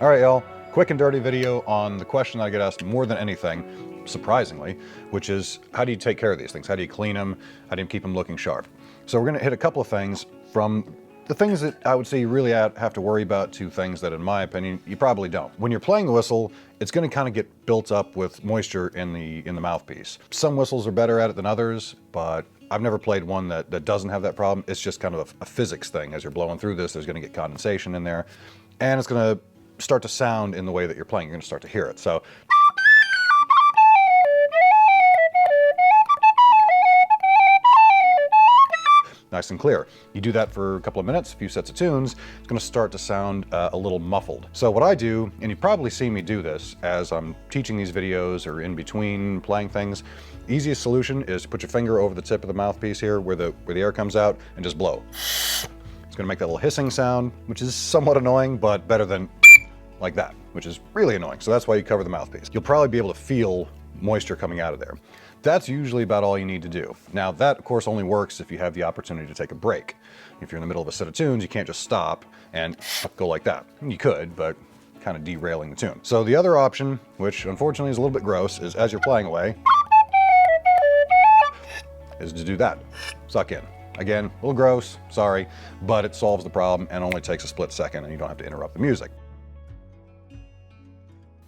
All right, y'all, quick and dirty video on the question I get asked more than anything, surprisingly, which is how do you take care of these things? How do you clean them? How do you keep them looking sharp? So we're gonna hit a couple of things, from the things that I would say you really have to worry about to things that, in my opinion, you probably don't. When you're playing the whistle, it's gonna kind of get built up with moisture in the mouthpiece. Some whistles are better at it than others, but I've never played one that doesn't have that problem. It's just kind of a physics thing. As you're blowing through this, there's gonna get condensation in there, and it's gonna start to sound in the way that you're playing. You're gonna start to hear it. So nice and clear. You do that for a couple of minutes, a few sets of tunes, it's gonna start to sound a little muffled. So what I do, and you've probably seen me do this as I'm teaching these videos or in between playing things, easiest solution is to put your finger over the tip of the mouthpiece here where the air comes out and just blow. It's gonna make that little hissing sound, which is somewhat annoying, but better than like that, which is really annoying. So that's why you cover the mouthpiece. You'll probably be able to feel moisture coming out of there. That's usually about all you need to do. Now that of course only works if you have the opportunity to take a break. If you're in the middle of a set of tunes, you can't just stop and go like that. You could, but kind of derailing the tune. So the other option, which unfortunately is a little bit gross, is as you're playing away, is to do that. Suck in. Again, a little gross, sorry, but it solves the problem and only takes a split second and you don't have to interrupt the music.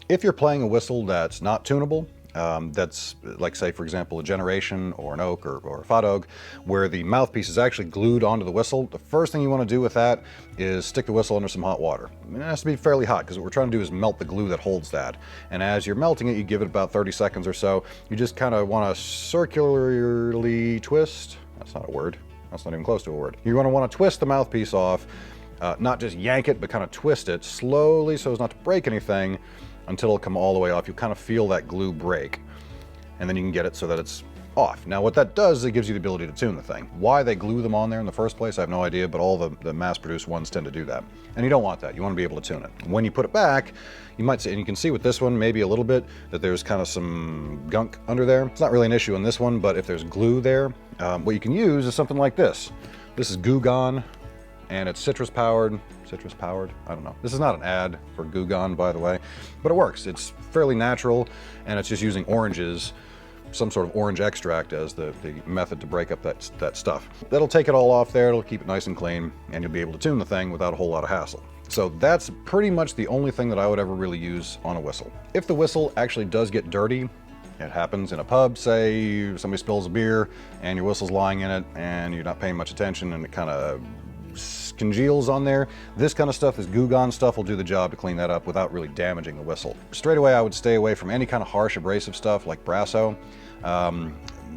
If you're playing a whistle that's not tunable, that's like, say, for example, a generation or an oak or a fat oak, where the mouthpiece is actually glued onto the whistle, the first thing you want to do with that is stick the whistle under some hot water. I mean, it has to be fairly hot because what we're trying to do is melt the glue that holds that. And as you're melting it, you give it about 30 seconds or so. You just kind of want to circularly twist. That's not a word. That's not even close to a word. You want to twist the mouthpiece off, not just yank it, but kind of twist it slowly so as not to break anything, until it'll come all the way off. You'll kind of feel that glue break, and then you can get it so that it's off. Now what that does is it gives you the ability to tune the thing. Why they glue them on there in the first place, I have no idea, but all the mass-produced ones tend to do that. And you don't want that. You want to be able to tune it. When you put it back, you might see, and you can see with this one maybe a little bit, that there's kind of some gunk under there. It's not really an issue in this one, but if there's glue there, what you can use is something like this. This is Goo Gone, and it's citrus powered, I don't know. This is not an ad for Goo Gone, by the way, but it works. It's fairly natural, and it's just using oranges, some sort of orange extract as the method to break up that stuff. That'll take it all off there, it'll keep it nice and clean, and you'll be able to tune the thing without a whole lot of hassle. So that's pretty much the only thing that I would ever really use on a whistle. If the whistle actually does get dirty, it happens in a pub, say somebody spills a beer and your whistle's lying in it and you're not paying much attention and it kind of congeals on there. This kind of stuff, this Goo Gone stuff, will do the job to clean that up without really damaging the whistle. Straight away, I would stay away from any kind of harsh abrasive stuff like Brasso,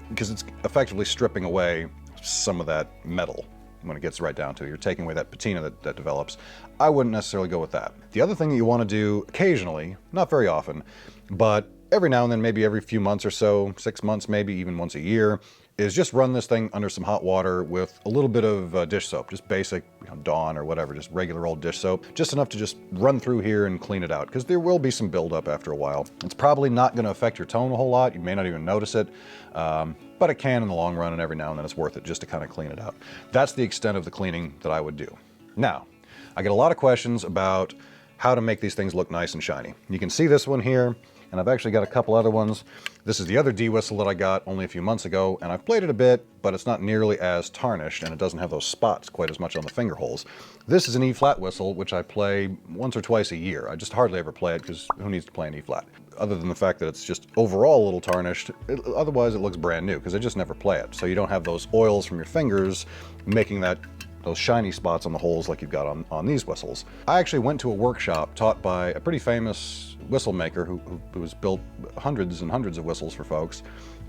because it's effectively stripping away some of that metal when it gets right down to it. You're taking away that patina that develops. I wouldn't necessarily go with that. The other thing that you want to do occasionally, not very often, but every now and then, maybe every few months or so, 6 months, maybe even once a year, is just run this thing under some hot water with a little bit of dish soap, just basic, Dawn or whatever, just regular old dish soap, just enough to just run through here and clean it out, because there will be some buildup after a while. It's probably not going to affect your tone a whole lot. You may not even notice it, but it can in the long run, and every now and then it's worth it just to kind of clean it out. That's the extent of the cleaning that I would do. Now, I get a lot of questions about how to make these things look nice and shiny. You can see this one here, and I've actually got a couple other ones. This is the other D whistle that I got only a few months ago, and I've played it a bit, but it's not nearly as tarnished, and it doesn't have those spots quite as much on the finger holes. This is an E-flat whistle, which I play once or twice a year. I just hardly ever play it, because who needs to play an E-flat? Other than the fact that it's just overall a little tarnished, otherwise it looks brand new, because I just never play it. So you don't have those oils from your fingers making those shiny spots on the holes like you've got on these whistles. I actually went to a workshop taught by a pretty famous whistle maker who has built hundreds and hundreds of whistles for folks.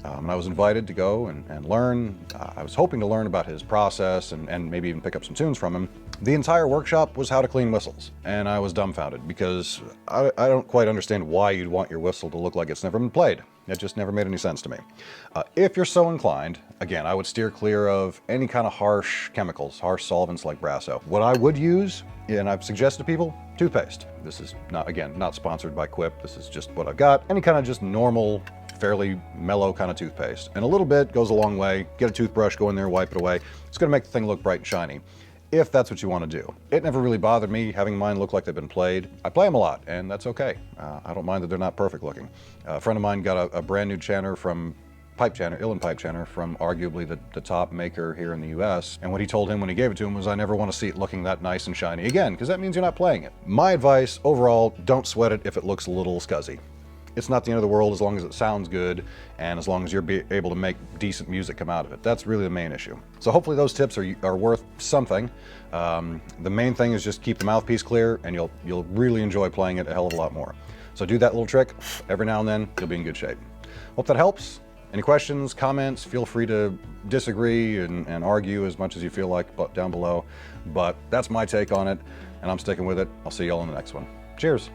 And I was invited to go and learn. I was hoping to learn about his process and maybe even pick up some tunes from him. The entire workshop was how to clean whistles. And I was dumbfounded because I don't quite understand why you'd want your whistle to look like it's never been played. It just never made any sense to me. If you're so inclined, again, I would steer clear of any kind of harsh chemicals, harsh solvents like Brasso. What I would use, and I've suggested to people, toothpaste. This is not, again, not sponsored by Quip. This is just what I've got. Any kind of just normal, fairly mellow kind of toothpaste. And a little bit goes a long way. Get a toothbrush, go in there, wipe it away. It's gonna make the thing look bright and shiny. if that's what you want to do. It never really bothered me having mine look like they've been played. I play them a lot, and that's okay. I don't mind that they're not perfect looking. A friend of mine got a brand new chanter from Uilleann pipe chanter from arguably the top maker here in the US, and what he told him when he gave it to him was, I never want to see it looking that nice and shiny again, because that means you're not playing it. My advice overall, don't sweat it if it looks a little scuzzy. It's not the end of the world as long as it sounds good and as long as you're able to make decent music come out of it. That's really the main issue. So hopefully those tips are worth something. The main thing is just keep the mouthpiece clear, and you'll really enjoy playing it a hell of a lot more. So do that little trick every now and then, you'll be in good shape. Hope that helps. Any questions, comments, feel free to disagree and argue as much as you feel like down below. But that's my take on it, and I'm sticking with it. I'll see y'all in the next one. Cheers.